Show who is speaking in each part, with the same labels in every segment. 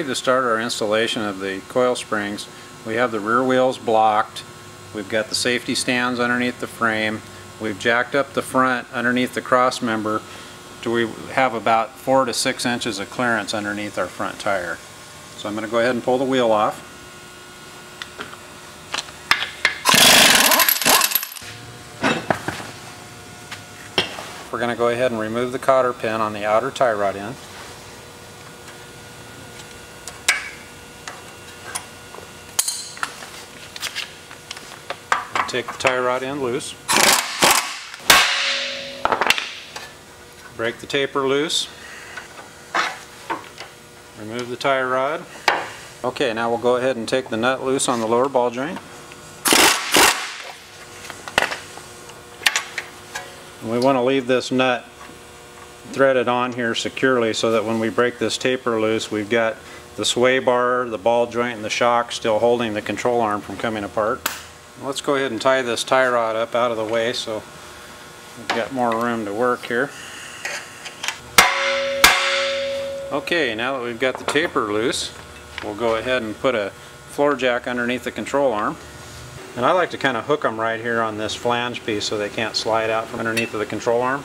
Speaker 1: to start our installation of the coil springs. We have the rear wheels blocked. We've got the safety stands underneath the frame. We've jacked up the front underneath the cross member to we have about 4 to 6 inches of clearance underneath our front tire. So I'm going to go ahead and pull the wheel off. We're going to go ahead and remove the cotter pin on the outer tie rod end. And take the tie rod end loose. Break the taper loose. Remove the tie rod. Okay, now we'll go ahead and take the nut loose on the lower ball joint. And we want to leave this nut threaded on here securely so that when we break this taper loose, we've got the sway bar, the ball joint, and the shock still holding the control arm from coming apart. Let's go ahead and tie this tie rod up out of the way so we've got more room to work here. Okay, now that we've got the taper loose, we'll go ahead and put a floor jack underneath the control arm. And I like to kind of hook them right here on this flange piece so they can't slide out from underneath of the control arm.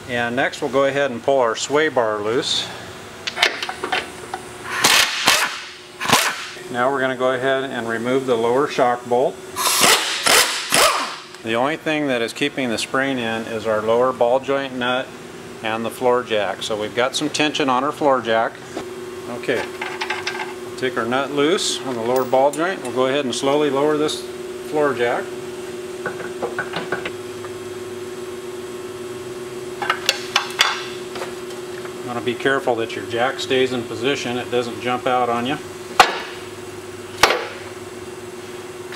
Speaker 1: And next we'll go ahead and pull our sway bar loose. Now we're going to go ahead and remove the lower shock bolt. The only thing that is keeping the spring in is our lower ball joint nut and the floor jack. So we've got some tension on our floor jack. Okay. Take our nut loose on the lower ball joint. We'll go ahead and slowly lower this floor jack. You want to be careful that your jack stays in position, it doesn't jump out on you.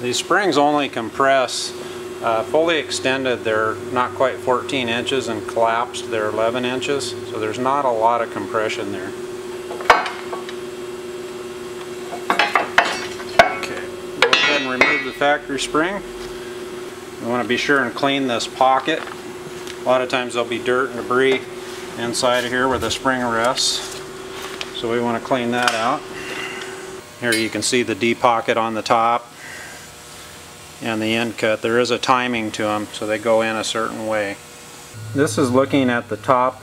Speaker 1: These springs only compress fully extended, they're not quite 14 inches, and collapsed, they're 11 inches, so there's not a lot of compression there. Remove the factory spring. We want to be sure and clean this pocket. A lot of times there'll be dirt and debris inside of here where the spring rests, so we want to clean that out. Here you can see the D pocket on the top and the end cut. There is a timing to them, so they go in a certain way. This is looking at the top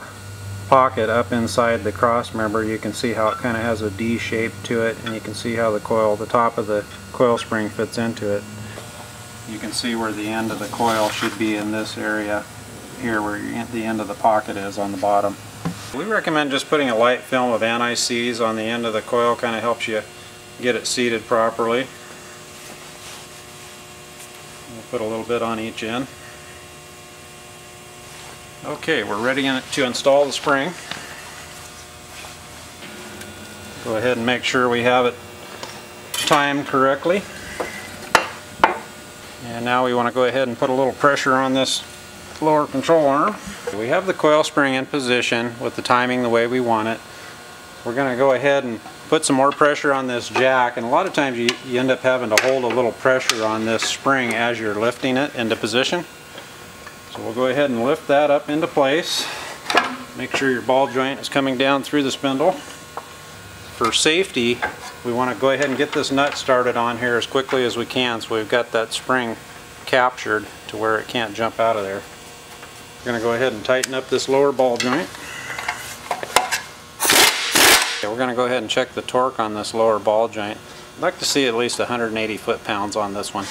Speaker 1: pocket up inside the cross member. You can see how it kind of has a D shape to it, and you can see how the top of the coil spring fits into it. You can see where the end of the coil should be in this area here, where the end of the pocket is on the bottom. We recommend just putting a light film of anti-seize on the end of the coil. Kind of helps you get it seated properly. We'll put a little bit on each end. Okay, we're ready to install the spring. Go ahead and make sure we have it timed correctly. And now we want to go ahead and put a little pressure on this lower control arm. We have the coil spring in position with the timing the way we want it. We're going to go ahead and put some more pressure on this jack, and a lot of times you end up having to hold a little pressure on this spring as you're lifting it into position. So we'll go ahead and lift that up into place. Make sure your ball joint is coming down through the spindle. For safety, we want to go ahead and get this nut started on here as quickly as we can, so we've got that spring captured to where it can't jump out of there. We're going to go ahead and tighten up this lower ball joint. Okay, we're going to go ahead and check the torque on this lower ball joint. I'd like to see at least 180 foot-pounds on this one.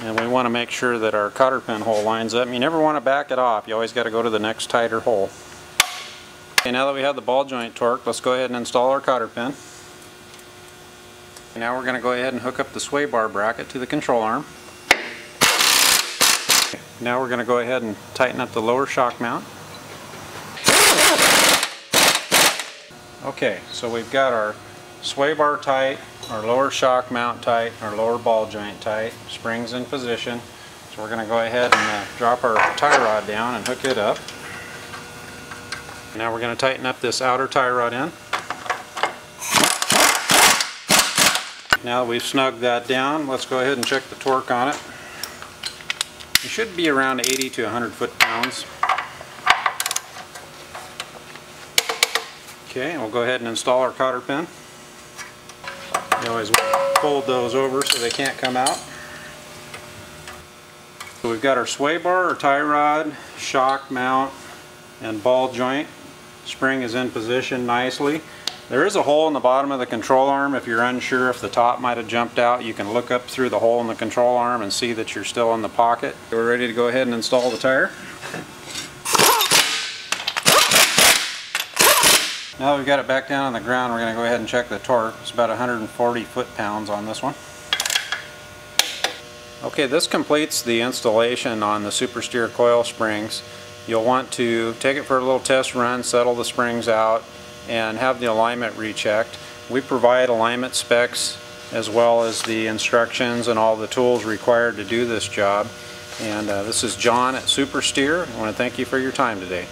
Speaker 1: And we want to make sure that our cotter pin hole lines up. You never want to back it off. You always got to go to the next tighter hole. Okay, now that we have the ball joint torqued, let's go ahead and install our cotter pin. Now we're going to go ahead and hook up the sway bar bracket to the control arm. Now we're going to go ahead and tighten up the lower shock mount. Okay, so we've got our sway bar tight, our lower shock mount tight, our lower ball joint tight, springs in position. So we're going to go ahead and drop our tie rod down and hook it up. Now we're going to tighten up this outer tie rod end. Now that we've snugged that down, let's go ahead and check the torque on it. It should be around 80 to 100 foot-pounds. Okay, we'll go ahead and install our cotter pin. You always fold those over so they can't come out. So we've got our sway bar, our tie rod, shock mount, and ball joint. Spring is in position nicely. There is a hole in the bottom of the control arm. If you're unsure if the top might have jumped out, you can look up through the hole in the control arm and see that you're still in the pocket. We're ready to go ahead and install the tire. Now that we've got it back down on the ground, we're going to go ahead and check the torque. It's about 140 foot-pounds on this one. Okay, this completes the installation on the SuperSteer coil springs. You'll want to take it for a little test run, settle the springs out, and have the alignment rechecked. We provide alignment specs as well as the instructions and all the tools required to do this job. And this is John at SuperSteer. I want to thank you for your time today.